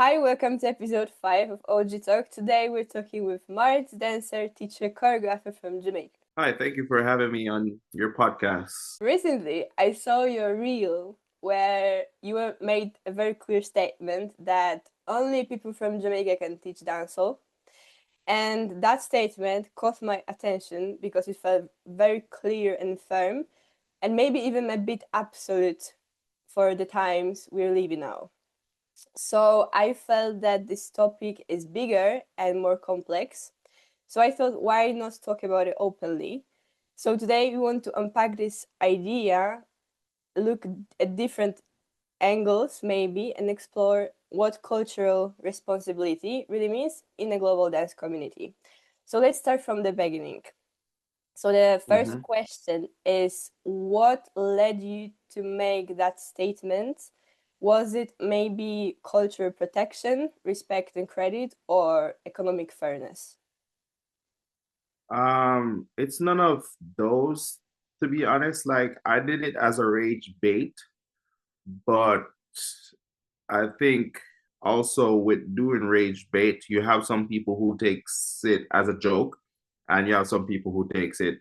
Hi, welcome to episode 5 of OG Talk. Today we're talking with Mardz, dancer, teacher, choreographer from Jamaica. Hi, thank you for having me on your podcast. Recently, I saw your reel where you made a very clear statement that only people from Jamaica can teach dancehall. And that statement caught my attention because it felt very clear and firm, and maybe even a bit absolute for the times we're living now. So I felt that this topic is bigger and more complex. So I thought, why not talk about it openly? So today we want to unpack this idea, look at different angles maybe, and explore what cultural responsibility really means in a global dance community. So let's start from the beginning. So the first Mhm. question is, what led you to make that statement? Was it maybe cultural protection, respect and credit, or economic fairness? It's none of those, to be honest. Like I did it as a rage bait, but I think also with doing rage bait, you have some people who takes it as a joke, and you have some people who takes it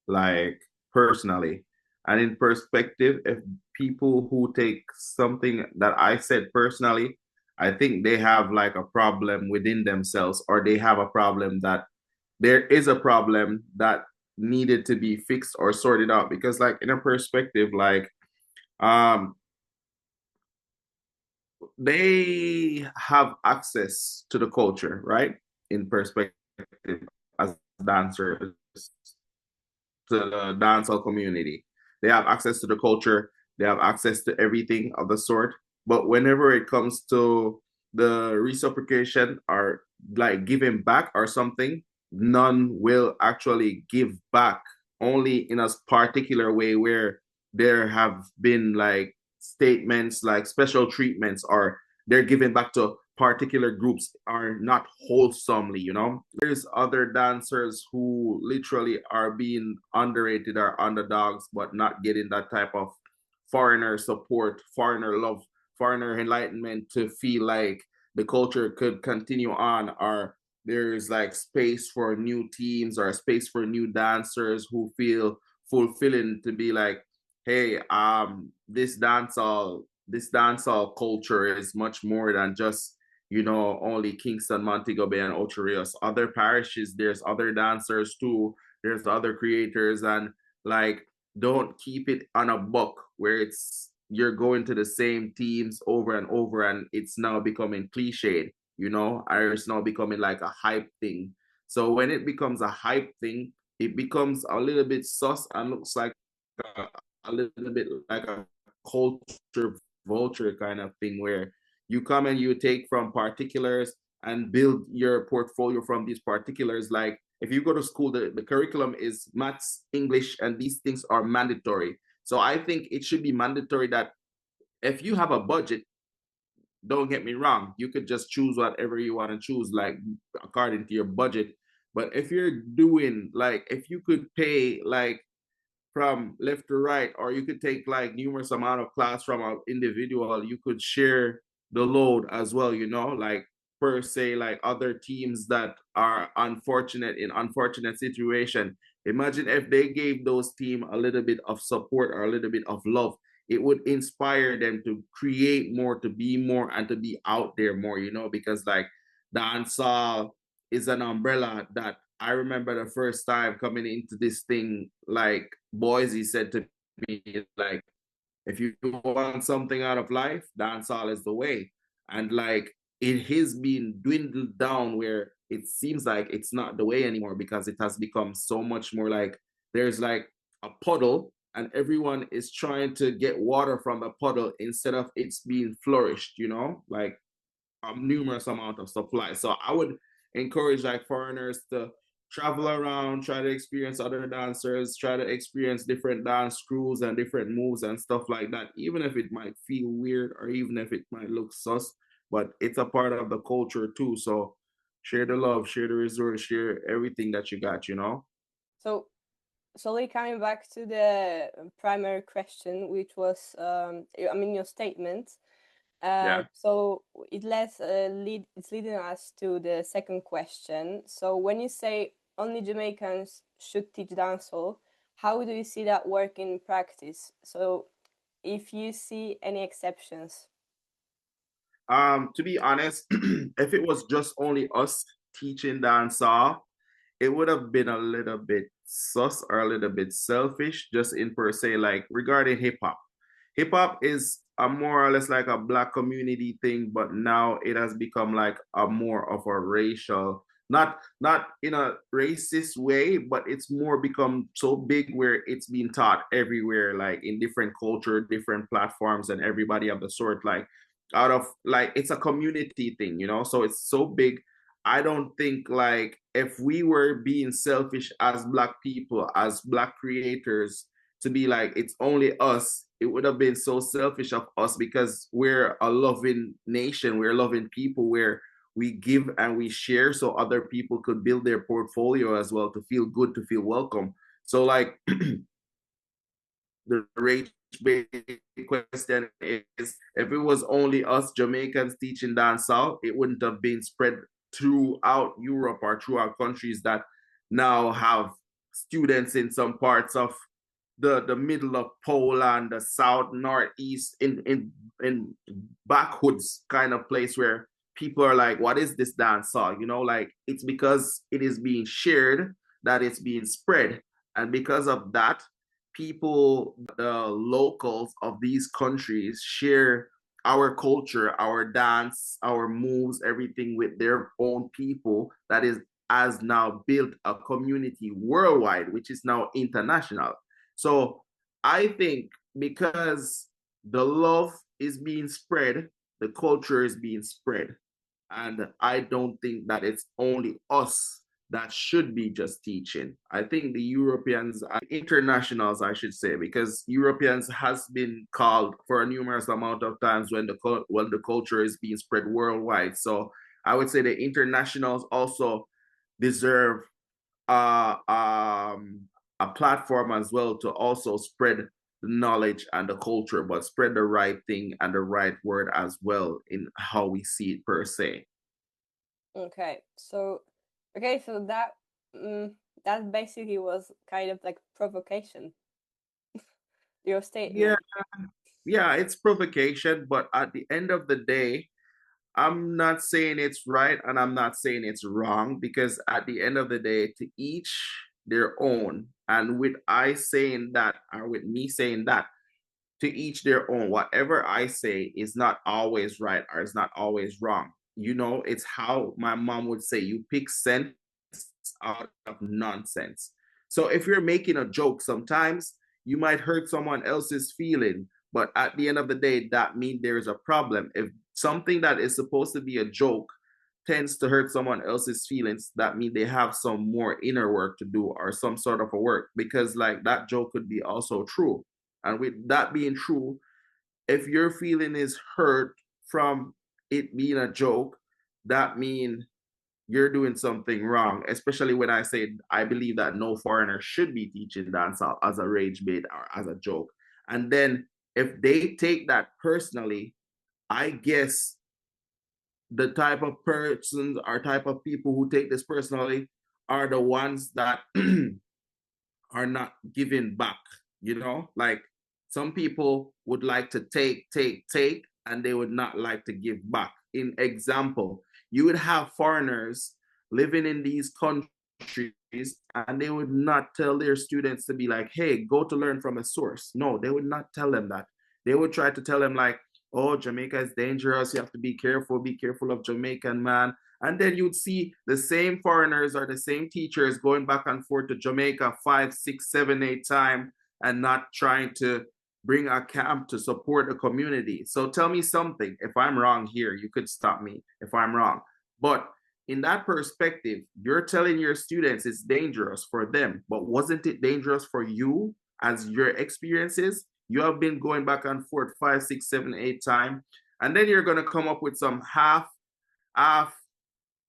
like personally. And in perspective, if people who take something that I said personally, I think they have like a problem within themselves, or they have a problem that there is a problem that needed to be fixed or sorted out. Because like in a perspective, like um they have access to the culture, right? In perspective, as dancers to the dancehall community, they have access to the culture, they have access to everything of the sort. But whenever it comes to the reciprocation or like giving back or something, none will actually give back, only in a particular way where there have been like statements like special treatments, or they're giving back to particular groups are not wholesomely, there's other dancers who literally are being underrated or underdogs, but not getting that type of foreigner support, foreigner love, foreigner enlightenment to feel like the culture could continue on, or there's like space for new teams or space for new dancers who feel fulfilling to be like, hey, this dancehall culture is much more than just only Kingston, Montego Bay, and Ocho Rios. Other parishes, there's other dancers too. There's other creators, and like, don't keep it on a buck where it's you're going to the same teams over and over, and it's now becoming cliched. Or it's now becoming like a hype thing. So when it becomes a hype thing, it becomes a little bit sus and looks like a, a little bit like a culture vulture kind of thing, where you come and you take from particulars and build your portfolio from these particulars. Like if you go to school, the curriculum is maths, English, and these things are mandatory. So I think it should be mandatory that if you have a budget, don't get me wrong, you could just choose whatever you want to choose, like according to your budget. But if you're doing like, if you could pay like from left to right, or you could take like numerous amount of class from an individual, you could share the load as well, like per se, like other teams that are unfortunate in unfortunate situation. Imagine if they gave those team a little bit of support or a little bit of love. It would inspire them to create more, to be more, and to be out there more, because like dancehall is an umbrella that I remember the first time coming into this thing, like Boise said to me, like, if you want something out of life, dancehall is the way. And like, it has been dwindled down where it seems like it's not the way anymore, because it has become so much more like there's like a puddle, and everyone is trying to get water from the puddle instead of it's being flourished, like a numerous amount of supply. So I would encourage like foreigners to travel around, try to experience other dancers, try to experience different dance crews and different moves and stuff like that, even if it might feel weird or even if it might look sus, but it's a part of the culture too. So share the love, share the resource, share everything that you got. So, slowly coming back to the primary question, which was, your statement. Yeah. So it's leading us to the second question. So when you say only Jamaicans should teach dancehall, how do you see that work in practice? So if you see any exceptions. To be honest, if it was just only us teaching dancehall, it would have been a little bit sus or a little bit selfish, just in per se, like regarding hip hop. Hip hop is a more or less like a black community thing, but now it has become like a more of a racial, not in a racist way, but it's more become so big where it's being taught everywhere, like in different culture, different platforms, and everybody of the sort, like out of like it's a community thing, you know. So it's so big. I don't think like if we were being selfish as black people, as black creators, to be like it's only us, it would have been so selfish of us because we're a loving nation, we're loving people where we give and we share so other people could build their portfolio as well, to feel good, to feel welcome. So like the rage question is, if it was only us Jamaicans teaching dancehall, it wouldn't have been spread throughout Europe or throughout countries that now have students in some parts of the middle of Poland, the south, northeast, in backwoods kind of place where people are like, what is this dancehall? You know, like it's because it is being shared that it's being spread. And because of that, people, the locals of these countries share our culture, our dance, our moves, everything with their own people that is has now built a community worldwide, which is now international. So I think because the love is being spread, the culture is being spread. And I don't think that it's only us that should be just teaching. I think the Europeans, internationals, I should say, because Europeans has been called for a numerous amount of times when the culture is being spread worldwide. So I would say the internationals also deserve uh, um, a platform as well to also spread the knowledge and the culture, but spread the right thing and the right word as well in how we see it per se. Okay, so that that basically was kind of like provocation, your Yeah, statement. yeah, it's provocation, but at the end of the day, I'm not saying it's right and I'm not saying it's wrong, because at the end of the day, to each their own. And with I saying that, or with me saying that, to each their own. Whatever I say is not always right or is not always wrong. You know, it's how my mom would say, you pick sense out of nonsense. So if you're making a joke, sometimes you might hurt someone else's feeling, but at the end of the day, that means there's a problem. If something that is supposed to be a joke tends to hurt someone else's feelings, that means they have some more inner work to do or some sort of a work, because like that joke could be also true. And with that being true, if your feeling is hurt from it being a joke, that means you're doing something wrong. Especially when I say I believe that no foreigner should be teaching dancehall as a rage bait or as a joke. And then if they take that personally, I guess the type of persons or type of people who take this personally are the ones that are not giving back, you know? Like some people would like to take, and they would not like to give back. In example, you would have foreigners living in these countries and they would not tell their students to be like, hey, go to learn from a source. No, they would not tell them that. They would try to tell them like, oh, Jamaica is dangerous. You have to be careful of Jamaican man. And then you'd see the same foreigners or the same teachers going back and forth to Jamaica 5, 6, 7, 8 times and not trying to bring a camp to support the community. So tell me something. If I'm wrong here, you could stop me if I'm wrong. But in that perspective, you're telling your students it's dangerous for them, but wasn't it dangerous for you as your experiences? You have been going back and forth 5, 6, 7, 8 times, and then you're going to come up with some half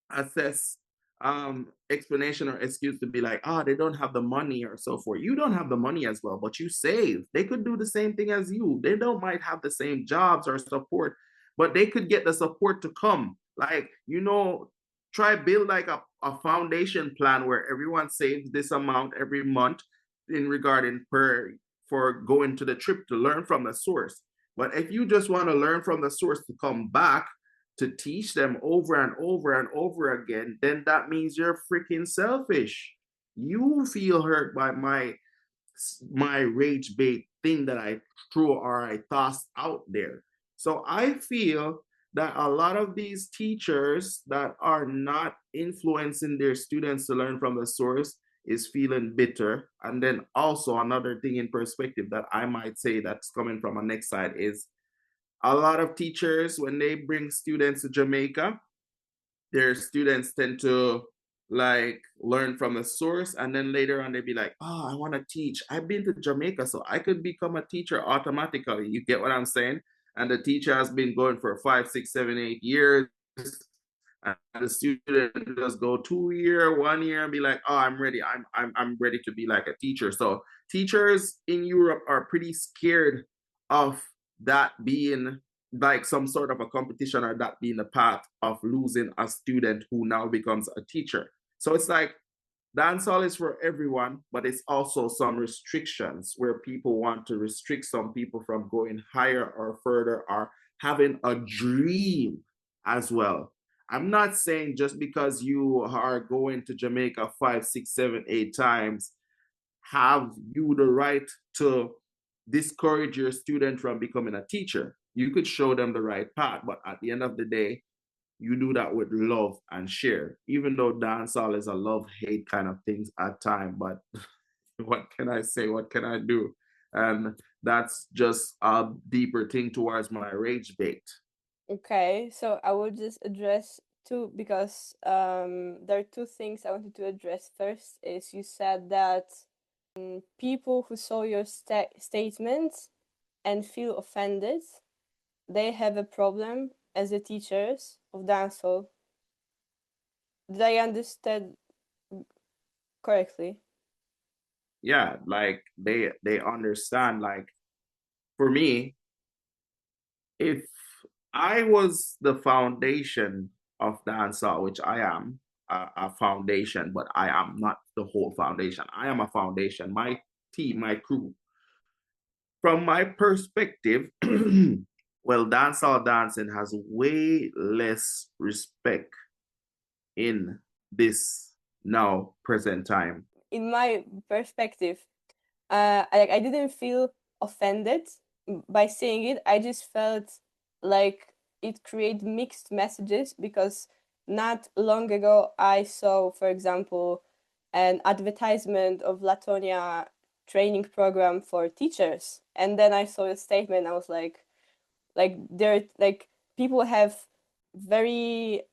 assess explanation or excuse to be like, oh, they don't have the money or so forth. You don't have the money as well, but you save. They could do the same thing as you. They don't might have the same jobs or support, but they could get the support to come. Like, try build like a foundation plan where everyone saves this amount every month in regarding per for going to the trip to learn from the source. But if you just want to learn from the source to come back to teach them over and over and over again, then that means you're freaking selfish. You feel hurt by my rage bait thing that I threw or I tossed out there. So I feel that a lot of these teachers that are not influencing their students to learn from the source is feeling bitter. And then also another thing in perspective that I might say that's coming from a next side is a lot of teachers, when they bring students to Jamaica, their students tend to like learn from the source, and then later on they be like, oh, I want to teach, I've been to Jamaica so I could become a teacher automatically. You get what I'm saying? And the teacher has been going for 5, 6, 7, 8 years, and the student just go 2 year 1 year and be like, oh, I'm ready, I'm ready to be like a teacher. So teachers in Europe are pretty scared of that being like some sort of a competition, or that being the path of losing a student who now becomes a teacher. So it's like dancehall is for everyone, but it's also some restrictions where people want to restrict some people from going higher or further or having a dream as well. I'm not saying just because you are going to Jamaica 5, 6, 7, 8 times, have you the right to discourage your student from becoming a teacher. You could show them the right path, but at the end of the day, you do that with love and share. Even though dancehall is a love-hate kind of things at time, but what can I say? What can I do? And that's just a deeper thing towards my rage bait. Okay, so I will just address two because there are two things I wanted to address. First is you said that people who saw your statements and feel offended, they have a problem as the teachers of dancehall. Did I understand correctly? Yeah, like they understand. Like for me, if I was the foundation of dancehall, which I am a foundation, but I am not the whole foundation. I am a foundation. My team, my crew. From my perspective, well, dancehall dancing has way less respect in this now present time. In my perspective, I didn't feel offended by saying it. I just felt like it created mixed messages because not long ago I saw, for example, an advertisement of Latonia training program for teachers, and then I saw a statement. I was like there, like people have very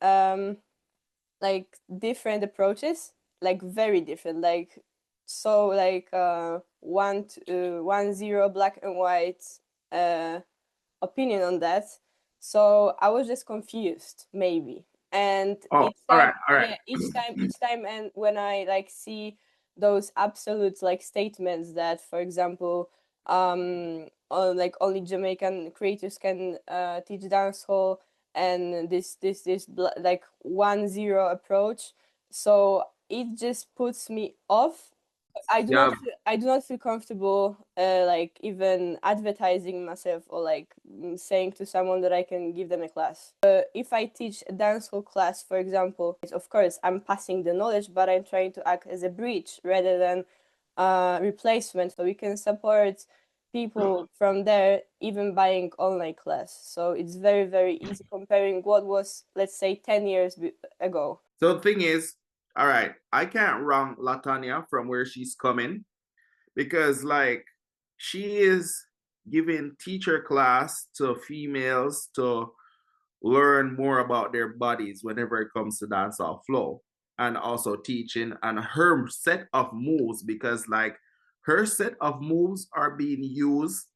like different approaches, like very different, like so like 1-0 black and white uh opinion on that. So I was just confused maybe, and Oh, each all time, right, all right. yeah, each time, and when I like see those absolute like statements that, for example, like only Jamaican creators can teach dancehall, and like 1-0 approach, so it just puts me off. Yeah, I do not feel comfortable like even advertising myself or like saying to someone that I can give them a class. If I teach a dancehall class, for example, of course I'm passing the knowledge, but I'm trying to act as a bridge rather than replacement, so we can support people from there even buying online class. So it's very, very easy comparing what was, let's say, 10 years ago. so the thing is, all right, I can't wrong Latanya from where she's coming, because like she is giving teacher class to females to learn more about their bodies whenever it comes to dancehall flow, and also teaching and her set of moves, because like her set of moves are being used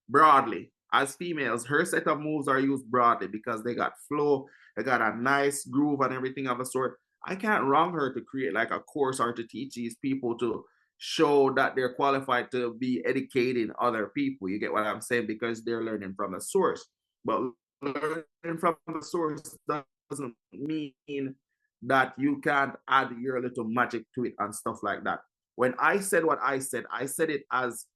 broadly. As females, her set of moves are used broadly because they got flow, they got a nice groove and everything of a sort. I can't wrong her to create like a course or to teach these people to show that they're qualified to be educating other people. You get what I'm saying? Because they're learning from a source. But learning from the source doesn't mean that you can't add your little magic to it and stuff like that. When I said what I said it as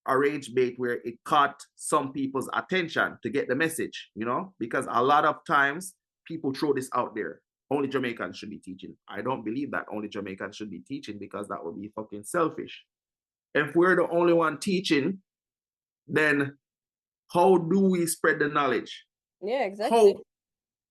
a rage bait where it caught some people's attention to get the message, you know, because a lot of times people throw this out there. Only Jamaicans should be teaching. I don't believe that only Jamaicans should be teaching because that would be fucking selfish. If we're the only one teaching, then how do we spread the knowledge? Yeah, exactly. How,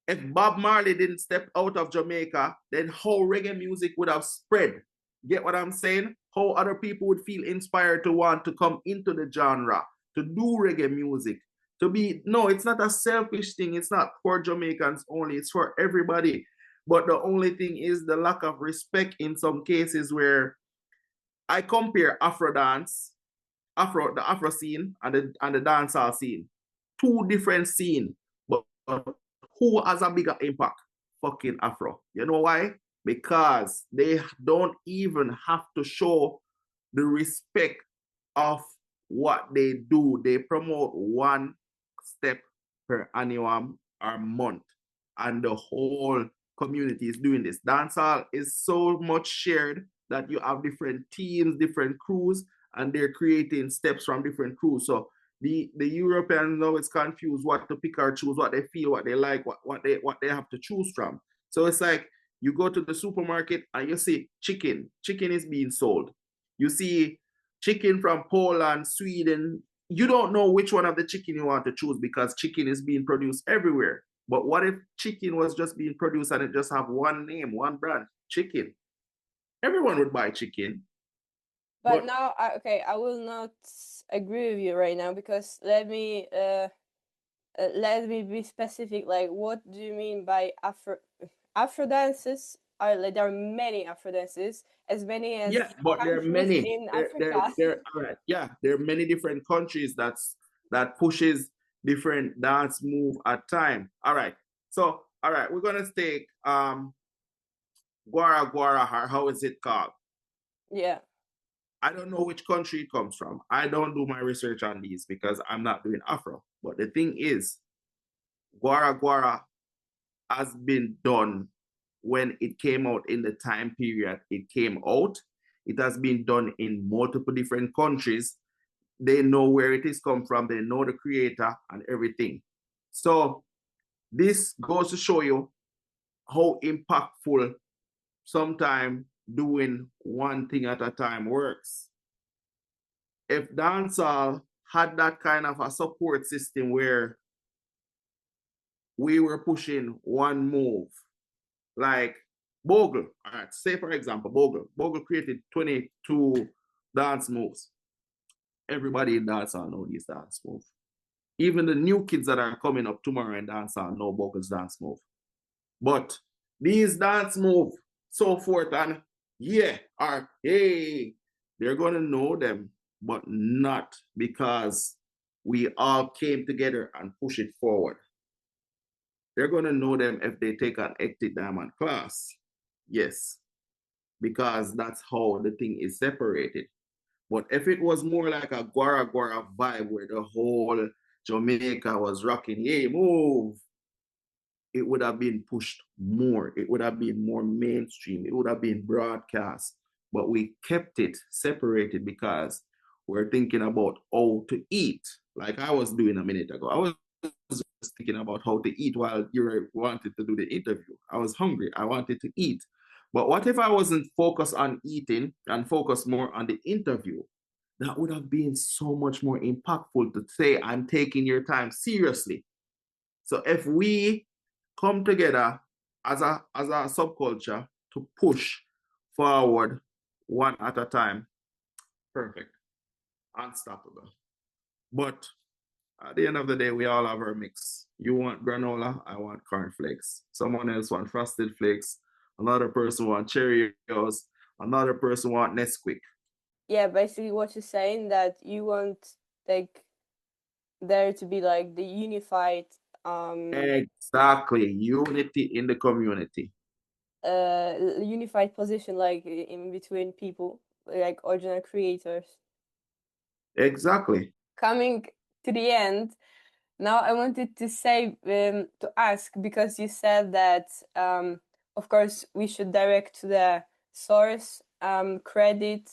if Bob Marley didn't step out of Jamaica, then how reggae music would have spread? Get what I'm saying? How other people would feel inspired to want to come into the genre, to do reggae music, to be, no, it's not a selfish thing. It's not for Jamaicans only, it's for everybody. But the only thing is the lack of respect in some cases where I compare Afro dance, the Afro scene and the dancehall scene. Two different scenes, but who has a bigger impact? Fucking Afro. You know why? Because they don't even have to show the respect of what they do. They promote one step per annum or month, and the whole community is doing this. Dancehall is so much shared that you have different teams, different crews, and they're creating steps from different crews. So the Europeans know it's confused what to pick or choose, what they feel, what they like, what they have to choose from. So it's like you go to the supermarket and you see chicken. Chicken is being sold. You see chicken from Poland, Sweden. You don't know which one of the chicken you want to choose because chicken is being produced everywhere. But what if chicken was just being produced and it just have one name, one brand, chicken? Everyone would buy chicken. But But now, okay, I will not agree with you right now because let me be specific. Like, what do you mean by Afro dances? Are like there are many Afro dances, as many as yeah, but there are countries many. in Africa. All right. Yeah, there are many different countries that pushes different dance move at time. All right. So, all right, we're gonna take Guara Guara, or how is it called? Yeah, I don't know which country it comes from. I don't do my research on these because I'm not doing Afro. But the thing is, Guara Guara has been done when it came out in the time period it came out. It has been done in multiple different countries. They know where it is come from. They know the creator and everything. So this goes to show you how impactful sometimes doing one thing at a time works. If dancehall had that kind of a support system where we were pushing one move, like Bogle, all right, say for example, Bogle created 22 dance moves. Everybody in dancehall know these dance moves. Even the new kids that are coming up tomorrow in dancehall know Bogle's dance move. But these dance move, so forth, and yeah, or hey, they're gonna know them, but not because we all came together and push it forward. They're gonna know them if they take an Ectic Diamond class. Yes, because that's how the thing is separated. But if it was more like a Guara Guara vibe where the whole Jamaica was rocking, hey, move, it would have been pushed more. It would have been more mainstream. It would have been broadcast. But we kept it separated because we're thinking about how to eat, like I was doing a minute ago. I was just thinking about how to eat while you wanted to do the interview. I was hungry. I wanted to eat. But what if I wasn't focused on eating and focused more on the interview? That would have been so much more impactful to say, I'm taking your time seriously. So if we come together as a subculture to push forward one at a time, perfect, unstoppable. But at the end of the day, we all have our mix. You want granola, I want cornflakes. Someone else want frosted flakes. Another person want Cheerios. Another person want Nesquik. yeah. Basically, what you're saying that you want like there to be like the unified Exactly. Unity in the community. unified position like in between people like original creators. Exactly. Coming to the end, Now I wanted to say to ask, because you said that of course we should direct to the source, credit,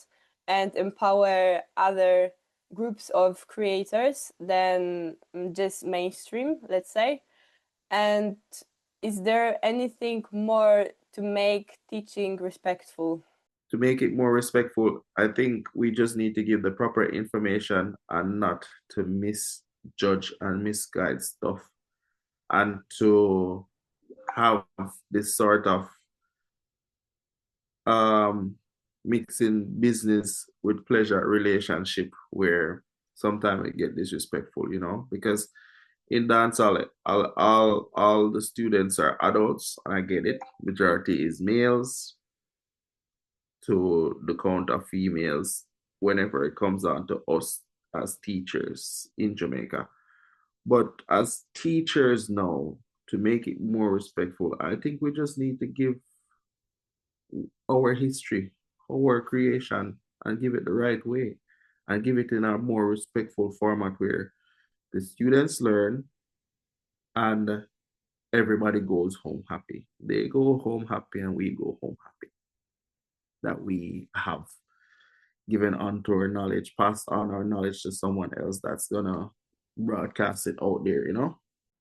and empower other groups of creators than just mainstream, let's say. And is there anything more to make teaching respectful? To make it more respectful, I think we just need to give the proper information and not to misjudge and misguide stuff, and to have this sort of um mixing business with pleasure relationship where sometimes it get disrespectful, because in dancehall, all the students are adults, and I get it. Majority is males to the count of females whenever it comes down to us as teachers in Jamaica. But as teachers now, to make it more respectful, I think we just need to give our history, our creation, and give it the right way, and give it in a more respectful format where the students learn and everybody goes home happy. They go home happy and we go home happy. That we have given onto our knowledge, passed on our knowledge to someone else that's gonna broadcast it out there.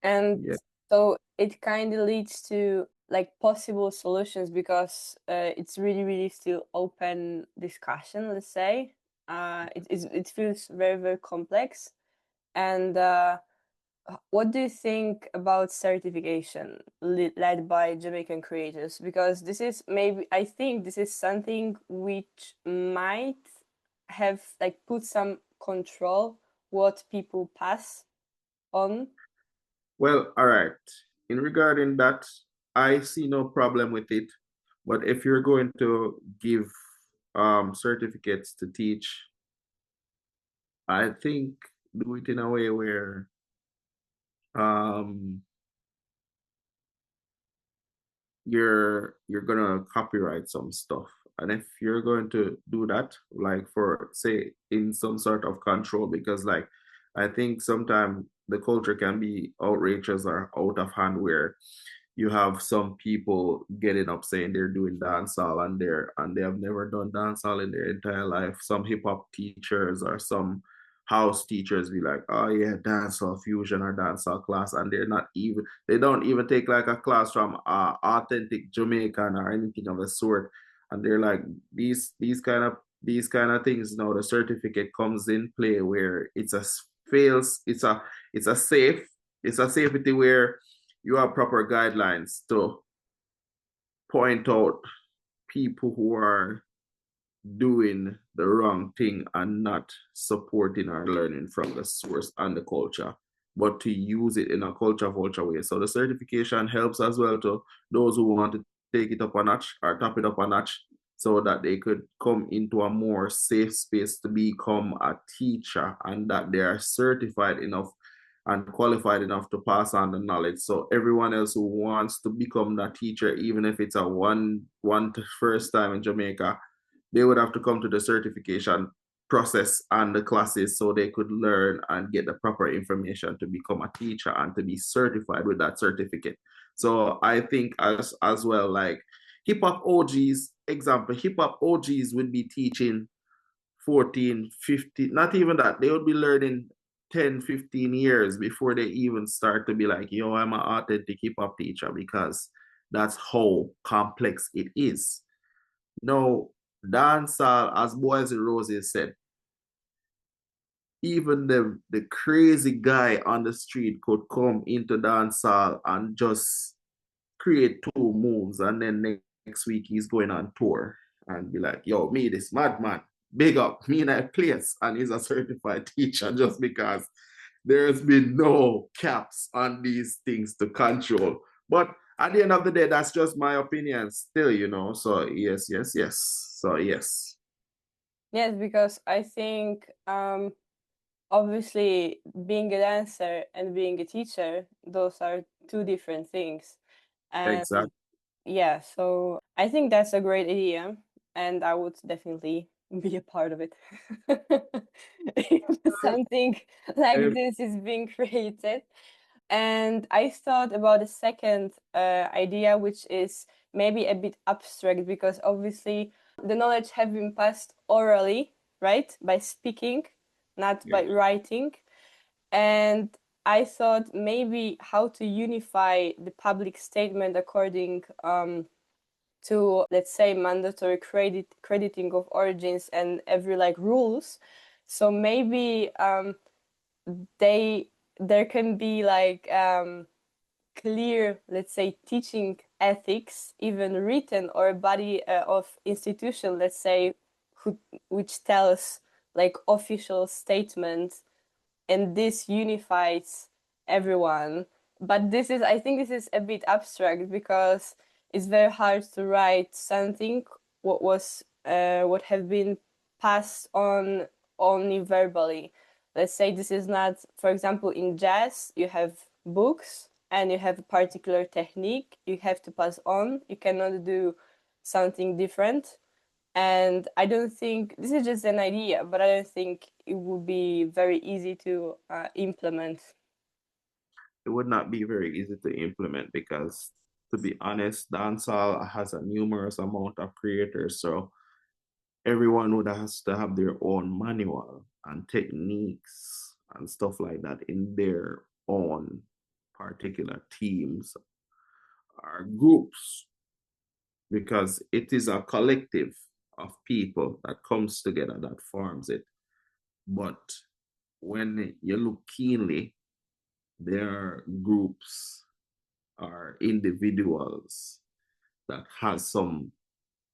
And Yeah. so it kind of leads to like possible solutions, because it's really, really still open discussion, let's say. It feels very, very complex. And what do you think about certification led by Jamaican creators? Because this is maybe, I think this is something which might have like put some control what people pass on. Well, all right. In regarding that, I see no problem with it. But if you're going to give certificates to teach, I think do it in a way where um you're gonna copyright some stuff. And if you're going to do that, like for say in some sort of control, because like I think sometimes the culture can be outrageous or out of hand where you have some people getting up saying they're doing dancehall and they have never done dancehall in their entire life. Some hip hop teachers or some house teachers be like, oh yeah, dancehall fusion or dancehall class, and they don't even take like a class from authentic Jamaican or anything of the sort. And they're like these kind of things. Now the certificate comes in play where fails. It's a safe. It's a safety where you have proper guidelines to point out people who are doing the wrong thing and not supporting or learning from the source and the culture, but to use it in a culture way. So the certification helps as well to those who want to take it up a notch or top it up a notch so that they could come into a more safe space to become a teacher and that they are certified enough and qualified enough to pass on the knowledge. So everyone else who wants to become that teacher, even if it's a one first time in Jamaica, they would have to come to the certification process and the classes so they could learn and get the proper information to become a teacher and to be certified with that certificate. So I think as well, like hip hop OGs, example, hip hop OGs would be teaching 14, 15, not even that. They would be learning 10, 15 years before they even start to be like, yo, I'm an authentic hip hop teacher, because that's how complex it is. No, dancehall, as Boys and Roses said, even the crazy guy on the street could come into dancehall and just create two moves, and then next week he's going on tour and be like, yo, me, this madman, big up, me in a place, and he's a certified teacher just because there's been no caps on these things to control. But at the end of the day, that's just my opinion still. So yes, yes, yes. So yes. Yes, because I think obviously being a dancer and being a teacher, those are two different things. And Exactly. yeah, so I think that's a great idea, and I would definitely be a part of it. If something like this is being created. And I thought about a second idea, which is maybe a bit abstract, because obviously the knowledge have been passed orally, right? By speaking, not by writing. And I thought maybe how to unify the public statement according to, let's say, mandatory crediting of origins and every like rules. So maybe there can be like clear, let's say, teaching ethics, even written, or a body of institution, let's say, which tells like official statements, and this unifies everyone. But this is, I think this is a bit abstract, because it's very hard to write something what have been passed on only verbally. Let's say this is not, for example, in jazz you have books and you have a particular technique you have to pass on. You cannot do something different. And I don't think this is just an idea, but I don't think it would be very easy to implement. It would not be very easy to implement because, to be honest, dancehall has a numerous amount of creators, so everyone would has to have their own manual and techniques and stuff like that in their own particular teams or groups, because it is a collective of people that comes together that forms it. But when you look keenly, there are groups or individuals that has some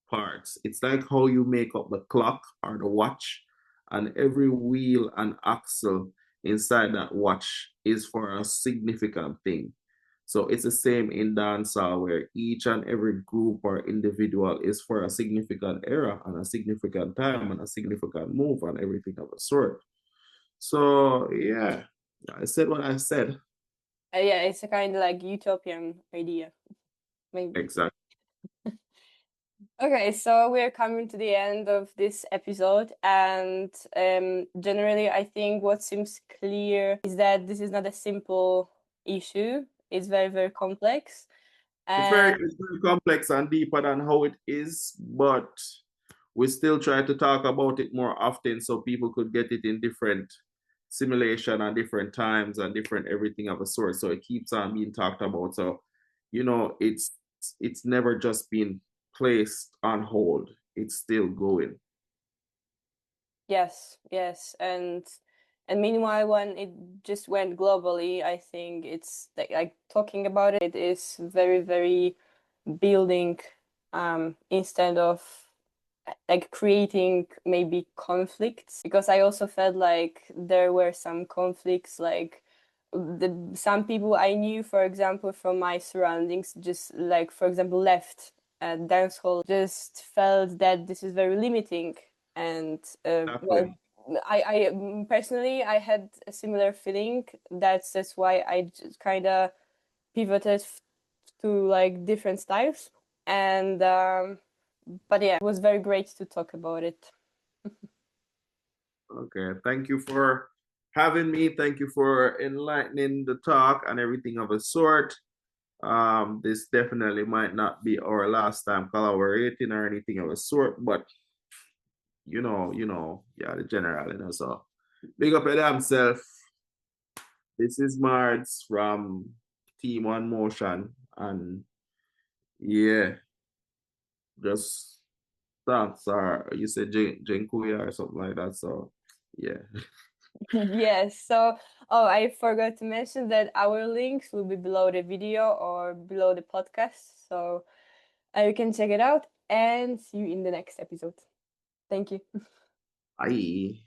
parts. It's like how you make up the clock or the watch, and every wheel and axle inside that watch is for a significant thing. So it's the same in dancehall, where each and every group or individual is for a significant era and a significant time and a significant move and everything of a sort. So yeah, I said what I said. Yeah, it's a kind of like utopian idea, maybe. Exactly. Okay, so we're coming to the end of this episode, and generally, I think what seems clear is that this is not a simple issue. It's very, very complex. And It's very complex and deeper than how it is, but we still try to talk about it more often so people could get it in different simulation and different times and different everything of a sort. So it keeps on being talked about. So, it's never just been placed on hold. It's still going. yes, yes, and meanwhile, when it just went globally, I think it's like talking about it is very, very building, instead of like creating maybe conflicts, because I also felt like there were some conflicts, like some people I knew, for example, from my surroundings, just like, for example, left dancehall, just felt that this is very limiting. And Exactly. I personally I had a similar feeling. That's why I just kind of pivoted to like different styles. And but yeah, it was very great to talk about it. Okay. Thank you for having me. Thank you for enlightening the talk and everything of a sort. This definitely might not be our last time collaborating or anything of a sort, but yeah, the general. So big up your damn self. This is Mardz from Team One Motion, and yeah, just thanks. Or you said Jenkuya or something like that. So yeah, Yes. So, oh, I forgot to mention that our links will be below the video or below the podcast. So, you can check it out and see you in the next episode. Thank you. aye.